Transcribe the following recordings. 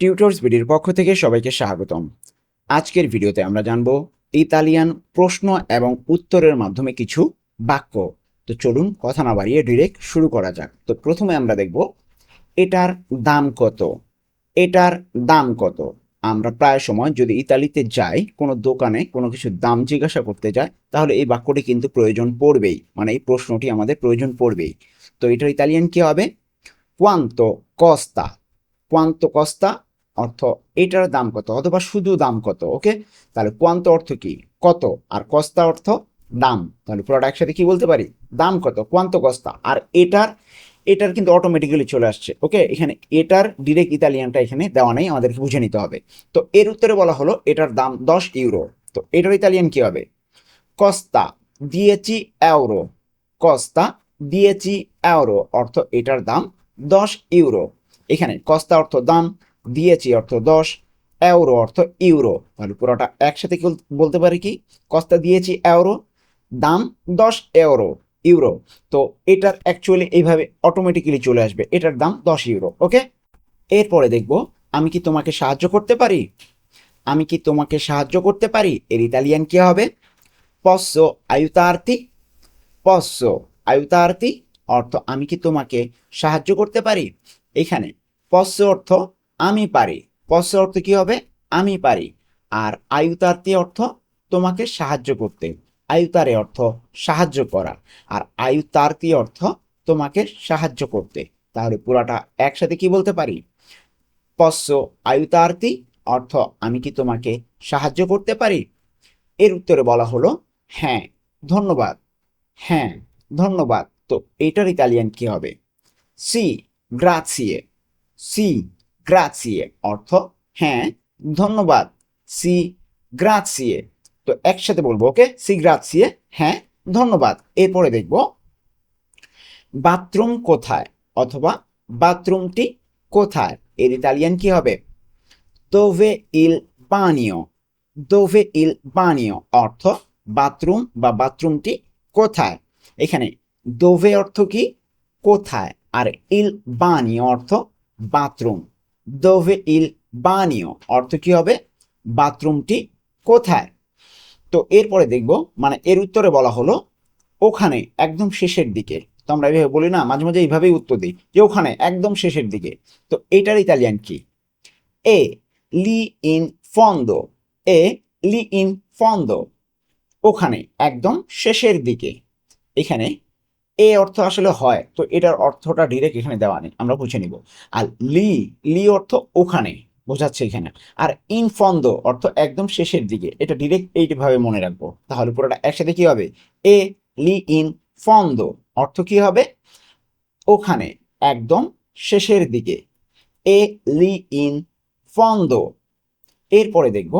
Tutors ভিডিওর পক্ষ থেকে সবাইকে স্বাগতম। আজকের ভিডিওতে আমরা জানব ইতালিয়ান প্রশ্ন এবং উত্তরের মাধ্যমে কিছু বাক্য। তো চলুন কথা না বাড়িয়ে ডিরেক্ট শুরু করা যাক। তো প্রথমে আমরা দেখব এটার দাম কত। এটার দাম কত? আমরা প্রায় সময় যদি ইতালিতে যাই, কোনো দোকানে কোনো কিছুর দাম জিজ্ঞাসা করতে যাই, তাহলে এই বাক্যটি কিন্তু প্রয়োজন পড়বেই, মানে এই প্রশ্নটি আমাদের প্রয়োজন পড়বেই। তো এটার ইতালিয়ান কি হবে? কোয়ান্তো কস্তা। কোয়ান্তো কস্তা অর্থ এটার দাম কত, অথবা শুধু দাম কত। ওকে, তাহলে কোয়ান্তো অর্থ কি? কত, আর কস্তা অর্থ দাম। তাহলে পুরোটা একসাথে কি বলতে পারি? দাম কত, কোয়ান্তো কস্তা। আর এটার এটার কিন্তু অটোমেটিক্যালি চলে আসছে। ওকে, এখানে এটার ডিরেক্ট ইতালিয়ানটা এখানে দেওয়া নেই, আমাদেরকে বুঝে নিতে হবে। তো এর উত্তরে বলা হলো এটার দাম 10 ইউরো। তো এটার ইতালিয়ান কি হবে? Costa 10 euro। কস্তা 10 euro অর্থ এটার দাম 10 ইউরো। এখানে কস্তা অর্থ দাম, দিয়েছি অর্থ 10, এউরো অর্থ ইউরো। তাহলে পুরোটা একসাথে কি বলতে পারি? কি কস্তা দিয়েছি এউরো, দাম 10 ইউরো। ইউরো। তো এটার অ্যাকচুয়ালি এইভাবে অটোমেটিক্যালি চলে আসবে, এটার দাম 10 ইউরো। ওকে, এরপরে দেখব আমি কি তোমাকে সাহায্য করতে পারি। আমি কি তোমাকে সাহায্য করতে পারি এর ইতালিয়ান কি হবে? পসো আইউতার্তি। পসো আইউতার্তি অর্থ আমি কি তোমাকে সাহায্য করতে পারি। এখানে পসো অর্থ আমি পারি। পসো অর্থ কি হবে? আমি পারি। আর আইউতার্তি অর্থ তোমাকে সাহায্য করতে। আয়ুতারে অর্থ সাহায্য করা, আর আয়ুতার্তি অর্থ তোমাকে সাহায্য করতে। তাহলে পুরাটা একসাথে কি বলতে পারি? পসো আয়ুতার্তি অর্থ আমি কি তোমাকে সাহায্য করতে পারি। এর উত্তরে বলা হলো হ্যাঁ, ধন্যবাদ। হ্যাঁ, ধন্যবাদ। তো এটার ইতালিয়ান কি হবে? সি গ্রাচিয়ে। সি গ্রাচিয়ে অর্থ হ্যাঁ, ধন্যবাদ। সি গ্রাচিয়ে। তো একসাথে বলবো। ওকে, সি গ্রাচিয়ে, হ্যাঁ, ধন্যবাদ। এরপরে দেখব বাথরুম কোথায়, অথবা বাথরুমটি কোথায় এর ইতালিয়ান কি হবে? দোভে ইল বানিও। দোভে ইল বানিও অর্থ বাথরুম বা বাথরুমটি কোথায়। এখানে দোভে অর্থ কি? কোথায়, আর ইল বানিও অর্থ বাথরুম। দোভে ইল বানিও অর্থ কি হবে? বাথরুমটি কোথায়। তো এরপরে দেখব, মানে এর উত্তরে বলা হলো ওখানে, একদম শেষের দিকে। তো আমরা এইভাবে বলি না, মাঝে মাঝে এইভাবেই উত্তর দিই যে ওখানে, একদম শেষের দিকে। তো এটার ইতালিয়ান কি? এ লি ইন ফন্দো। এ লি ইন ফন্দো ওখানে, একদম শেষের দিকে। এখানে এ অর্থ আসলে হয়, তো এটার অর্থটা ডিরেক্ট এখানে দেওয়া নেই, আমরা বুঝে নিব। আর লি, লি অর্থ ওখানে বোঝাচ্ছে এখানে। আর ইন ফন্দো অর্থ একদম শেষের দিকে, এটা ডিরেক্ট এইভাবে মনে রাখবো। তাহলে পুরোটা একসাথে কি হবে? এ লি ইন ফন্দো অর্থ কি হবে? ওখানে, একদম শেষের দিকে। এ লি ইন ফন্দো। এরপরে দেখব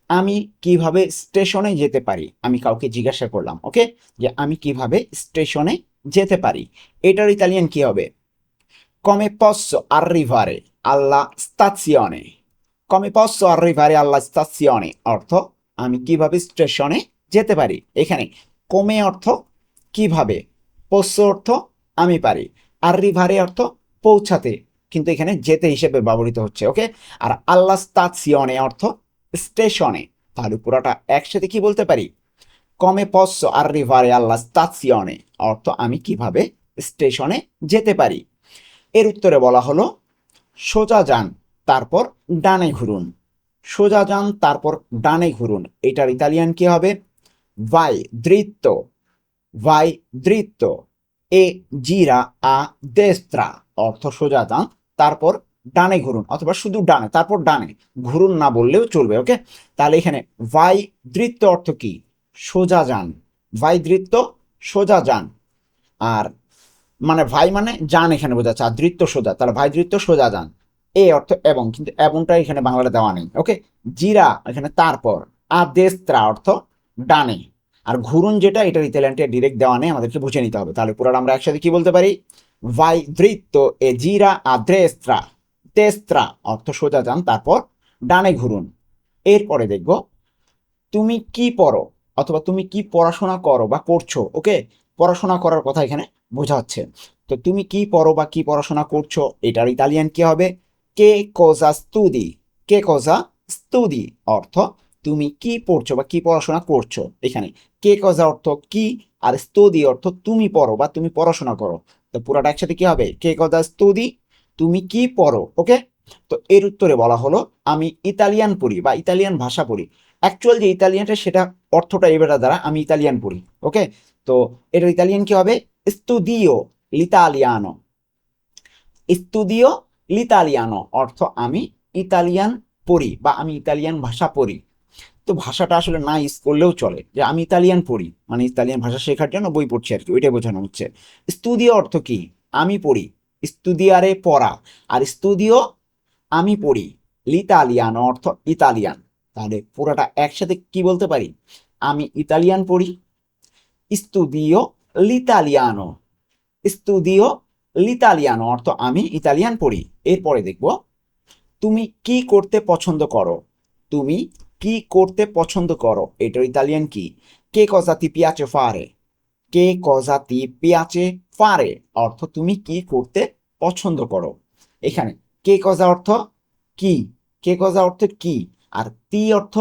আমি কিভাবে স্টেশনে যেতে পারি। আমি কাউকে জিজ্ঞাসা করলাম, ওকে, যে আমি কিভাবে স্টেশনে যেতে পারি। এটার ইতালিয়ান কি হবে? come posso arrivare alla stazione। come posso arrivare alla stazione অর্থ আমি কিভাবে স্টেশনে যেতে পারি। এখানে কমে অর্থ কিভাবে, posso অর্থ আমি পারি, arrivare অর্থ পৌঁছাতে, কিন্তু এখানে যেতে হিসেবে ব্যবহৃত হচ্ছে। ওকে, আর alla stazione অর্থ স্টেশনে। তাহলে পুরোটা একসাথে কি বলতে পারি? come posso arrivare alla stazione অর্থ আমি কিভাবে স্টেশনে যেতে পারি। এর উত্তরে বলা হলো সোজা যান, তারপর ডানে ঘুরুন। সোজা যান, তারপর ডানে ঘুরুন। এটার ইতালিয়ান কি হবে? vai dritto। vai dritto। e gira a destra অর্থ সোজা যান, তারপর ডানে ঘুরুন, অথবা শুধু ডানে তারপর ডানে, ঘুরুন না বললেও চলবে। ওকে, তাহলে এখানে vai dritto অর্থ কি? সোজা যান। vai dritto সোজা যান। আর মানে ভাই মানে যান এখানে বোঝাচ্ছে, আর দৃত্য সোজা, তাহলে ভাই দৃত্য সোজা যান। এ অর্থ এবং, কিন্তু এবংটা এখানে বাংলাটা দেওয়া নেই। ওকে, জিরা এখানে তারপর, আদেস্ত্রা অর্থ ডানে, আর ঘুরুন যেটা, এটার ইতালিয়ানটা ডিরেক্ট দেওয়া নেই, আমাদেরকে বুঝে নিতে হবে। তাহলে পুরোটা আমরা একসাথে কি বলতে পারি? ভাই দৃত্য এ জিরা আদ্রেস্ত্রা। তেস্ত্রা অর্থ সোজা যান, তারপর ডানে ঘুরুন। এরপরে দেখব তুমি কি পড়ো, অথবা তুমি কি পড়াশোনা করো বা করছো। ওকে, পড়াশোনা করার কথা এখানে বোঝা হচ্ছে। তো তুমি কি পড়ো বা কি পড়াশোনা করছো, এটার ইতালিয়ান কি হবে? কে cosa studi, কে cosa studi অর্থ তুমি কি পড়ছো বা কি পড়াশোনা করছো। এখানে কে cosa অর্থ কি, আর studi অর্থ তুমি পড়ো বা তুমি পড়াশোনা করো। তো পুরোটা একসাথে কি হবে, কে cosa studi, তুমি কি পড়ো। ওকে, তো এর উত্তরে বলা হলো আমি ইতালিয়ান পড়ি বা ইতালিয়ান ভাষা পড়ি। অ্যাকচুয়াল যে ইতালিয়ানটা সেটা অর্থটা এবারে দ্বারা আমি ইতালিয়ান পড়ি। ওকে, তো এটার ইতালিয়ান কি হবে, স্তুদিও লিতালিয়ানো, স্তুদিও লিতালিয়ানো অর্থ আমি ইতালিয়ান পড়ি বা আমি ইতালিয়ান ভাষা পড়ি। তো ভাষাটা আসলে না ইউজ করলেও চলে, যে আমি ইতালিয়ান পড়ি মানে ইতালিয়ান ভাষা শেখার জন্য বই পড়ছি আর কি, ওইটাই বোঝানো হচ্ছে। স্তুদিও অর্থ কি, আমি পড়ি, স্তুদিয়ারে পড়া, আর স্তুদিও আমি পড়ি, লিতালিয়ানো অর্থ ইতালিয়ান। তাহলে পুরোটা একসাথে কি বলতে পারি, আমি ইতালিয়ান পড়ি, স্তুদিও লিতালিয়ানো, স্তুদিও লিতালিয়ানো অর্থ আমি ইতালিয়ান পড়ি। এরপরে দেখব তুমি কি করতে পছন্দ করো, তুমি কি করতে পছন্দ করো এটার ইতালিয়ান কি, কে cosa ti piace fare, কে cosa ti piace fare অর্থ তুমি কি করতে পছন্দ করো। এখানে কে cosa অর্থ কি, কে cosa অর্থ কি, আর তি অর্থ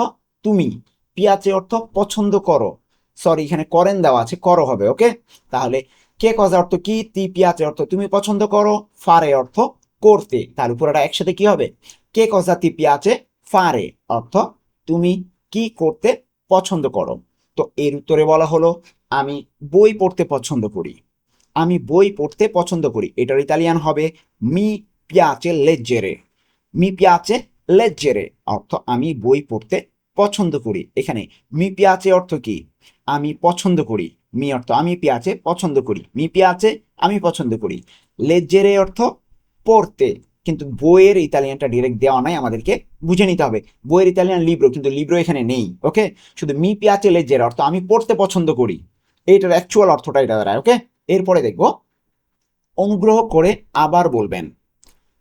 তুমি, পিয়াচে অর্থ পছন্দ করো, সরি এখানে করেন দেওয়া আছে, করো হবে। ওকে, তাহলে কে cosa অর্থ কি, তি পিয়াচে অর্থ তুমি পছন্দ করো, ফারে অর্থ করতে। তার পুরোটা একসাথে কি হবে, কে cosa ti piace fare অর্থ তুমি কি করতে পছন্দ করো। তো এর উত্তরে বলা হলো আমি বই পড়তে পছন্দ করি, আমি বই পড়তে পছন্দ করি। এটার ইতালিয়ান হবে মি পিয়াচে লেজ্জেরে, মি পিয়াচে লেজ্জেরে অর্থ আমি বই পড়তে পছন্দ করি। এখানে মি পিয়াচে অর্থ কি, আমি পছন্দ করি, মি অর্থ আমি, পিয়াচে পছন্দ করি, মি পিয়াচে আমি পছন্দ করি, লেজ্জেরে অর্থ পড়তে। কিন্তু বইয়ের ইতালিয়ানটা ডিরেক্ট দেওয়া নাই, আমাদেরকে বুঝে নিতে হবে। বইয়ের ইতালিয়ান লিব্রো, কিন্তু লিব্রো এখানে নেই। ওকে, শুধু মি পিয়াচে লেজ্জেরে অর্থ আমি পড়তে পছন্দ করি, এইটার অ্যাকচুয়াল অর্থটা এটা দাঁড়ায়। ওকে, এরপরে দেখব অনুগ্রহ করে আবার বলবেন,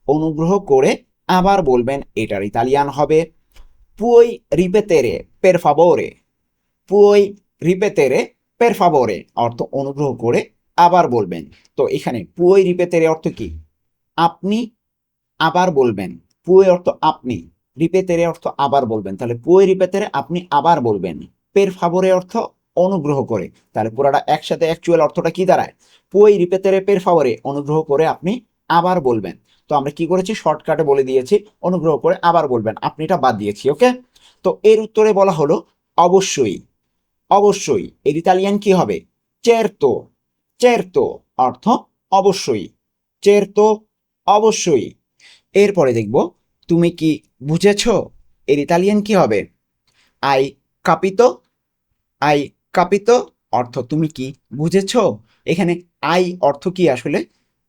অনুগ্রহ করে আবার বলবেন এটার ইতালিয়ান হবে পুoi ripetere per favore, পুoi ripetere per favore অর্থ অনুগ্রহ করে আবার বলবেন। তো এখানে পুoi ripetere অর্থ কি, আপনি আবার বলবেন, পুoi অর্থ আপনি, রিপেতেরে অর্থ আবার বলবেন, তাহলে পুoi ripetere আপনি আবার বলবেন, per favore অর্থ অনুগ্রহ করে। তাহলে পুরোটা একসাথে অ্যাকচুয়াল অর্থটা কি দাঁড়ায়, পুoi ripetere per favore অনুগ্রহ করে আপনি আবার বলবেন। তো আমরা কি করেছি, শর্টকাটে বলে দিয়েছি অনুগ্রহ করে আবার বলবেন, আপনিটা বাদ দিয়েছি। ওকে, তো এর উত্তরে বলা হলো অবশ্যই, অবশ্যই এর ইতালিয়ান কি হবে, চেরতো, চেরতো অর্থ অবশ্যই, চেরতো অবশ্যই। এরপরে দেখব তুমি কি বুঝেছো এর ইতালিয়ান কি হবে, আই কাপিতো, আই কাপিতো অর্থ তুমি কি বুঝেছো। এখানে আই অর্থ কি আসলে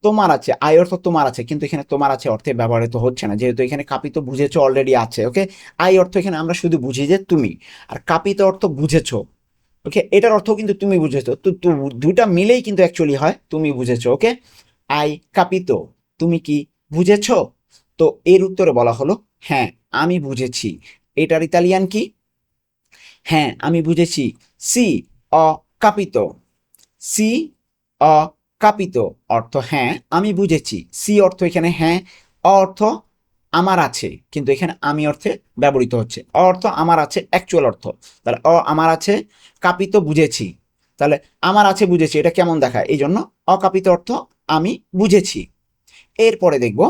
তোমার আছে, আই অর্থ তোমার আছে, কিন্তু এখানে তোমার আছে অর্থে ব্যবহৃত হচ্ছে না, যেহেতু এখানে কাপিতো বুঝেছো অলরেডি আছে। ওকে, আই অর্থ এখানে আমরা শুধু বুঝি যে তুমি, আর কাপিতো অর্থ বুঝেছো। ওকে, এটার অর্থ কিন্তু তুমি বুঝেছো, তো দুটা মিলেই কিন্তু অ্যাকচুয়ালি হয় তুমি বুঝেছো। ওকে, আই কাপিতো তুমি কি বুঝেছো। তো এর উত্তরে বলা হলো হ্যাঁ আমি বুঝেছি। এটার ইতালিয়ান কি, হ্যাঁ আমি বুঝেছি, সি অ কাপিতো, সি অ কাপিতো অর্থ হ্যাঁ আমি বুঝেছি। সি অর্থ এখানে হ্যাঁ, অ অর্থ আমার আছে, কিন্তু এখানে আমি অর্থে ব্যবহৃত হচ্ছে, অ অর্থ আমার আছে অ্যাকচুয়াল অর্থ, তাহলে অ আমার আছে, কাপিতো বুঝেছি, তাহলে আমার আছে বুঝেছি এটা কেমন দেখায়, এই জন্য অকাপিত অর্থ আমি বুঝেছি। এরপরে দেখব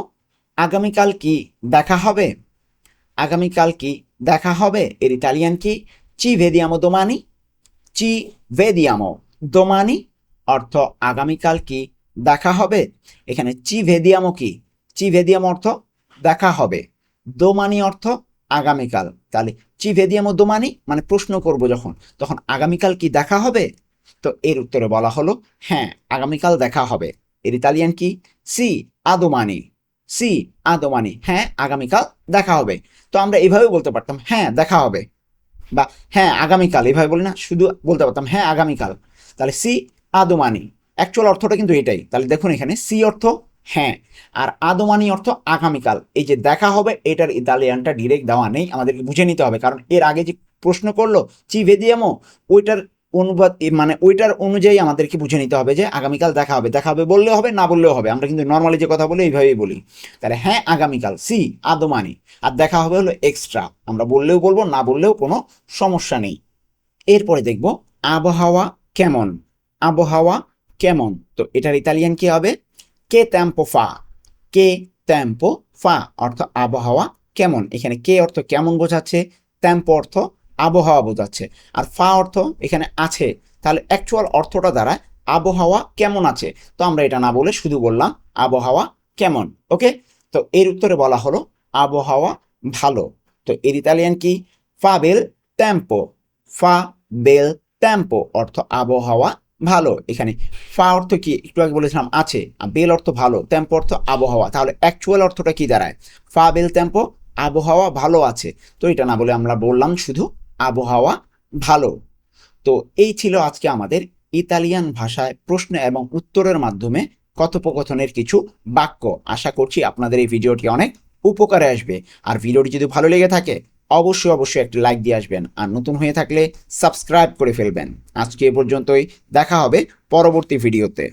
আগামীকাল কি দেখা হবে, আগামীকাল কি দেখা হবে এর ইতালিয়ান কি, চি ভেদিয়ামো দোমানি, চি ভেদিয়ামো দোমানি অর্থ আগামীকাল কি দেখা হবে। এখানে চি ভেদিয়ামো কি, চি ভেদিয়ামো অর্থ দেখা হবে, দোমানি অর্থ আগামীকাল, তাহলে চি ভেদিয়ামো দোমানি মানে প্রশ্ন করব যখন, তখন আগামীকাল কি দেখা হবে। তো এর উত্তরে বলা হলো হ্যাঁ আগামীকাল দেখা হবে। এর ইতালিয়ান কি, সি আদোমানি, সি আদোমানি হ্যাঁ আগামীকাল দেখা হবে। তো আমরা এইভাবে বলতে পারতাম হ্যাঁ দেখা হবে, বা হ্যাঁ আগামীকাল, এভাবে বলি না, শুধু বলতে পারতাম হ্যাঁ আগামীকাল। তাহলে সি আদোমানি অ্যাকচুয়াল অর্থটা কিন্তু এটাই। তাহলে দেখুন এখানে সি অর্থ হ্যাঁ, আর আদোমানি অর্থ আগামীকাল। এই যে দেখা হবে এটার ইতালিয়ানটা ডিরেক্ট দেওয়া নেই, আমাদেরকে বুঝে নিতে হবে, কারণ এর আগে যে প্রশ্ন করলো চি ভেদিয়ামো ওইটার অনুবাদ মানে ওইটার অনুযায়ী আমাদেরকে বুঝে নিতে হবে যে আগামীকাল দেখা হবে, দেখা হবে বললেও হবে, না বললেও হবে। আমরা কিন্তু নর্মালি যে কথা বলি এইভাবেই বলি। তাহলে হ্যাঁ আগামীকাল, সি আদমানি, আর দেখা হবে হলো এক্সট্রা, আমরা বললেও বলবো, না বললেও কোনো সমস্যা নেই। এরপরে দেখব আবহাওয়া কেমন। আবহাওয়া কেমন, তো এটার ইতালিয়ান কি হবে? কে টেম্পো ফা। কে টেম্পো ফা অর্থ আবহাওয়া কেমন। এখানে কে অর্থ কেমন বোঝাচ্ছে, টেম্পো অর্থ আবহাওয়া বোঝাচ্ছে, আর ফা অর্থ এখানে আছে। তাহলে অ্যাকচুয়াল অর্থটা দাঁড়ায় আবহাওয়া কেমন আছে। তো আমরা এটা না বলে শুধু বললাম আবহাওয়া কেমন। ওকে, তো এর উত্তরে বলা হলো আবহাওয়া ভালো। তো এর ইতালিয়ান কি? ফা বেল টেম্পো। ফা বেল টেম্পো অর্থ আবহাওয়া ভালো। এখানে ফা অর্থ কি একটু আগে বলেছিলাম আছে, আর বেল অর্থ ভালো, টেম্পো অর্থ আবহাওয়া। তাহলে অ্যাকচুয়াল অর্থটা কি দাঁড়ায়? ফা বেল টেম্পো আবহাওয়া ভালো আছে। তো এটা না বলে আমরা বললাম শুধু আবহাওয়া ভালো। তো এই ছিল আজকে আমাদের ইতালিয়ান ভাষায় প্রশ্ন এবং উত্তরের মাধ্যমে কথোপকথনের কিছু বাক্য। আশা করছি আপনাদের এই ভিডিওটি অনেক উপকারে আসবে। আর ভিডিওটি যদি ভালো লেগে থাকে অবশ্যই অবশ্যই একটি লাইক দিয়ে আসবেন, আর নতুন হয়ে থাকলে সাবস্ক্রাইব করে ফেলবেন। আজকে এ পর্যন্তই, দেখা হবে পরবর্তী ভিডিওতে।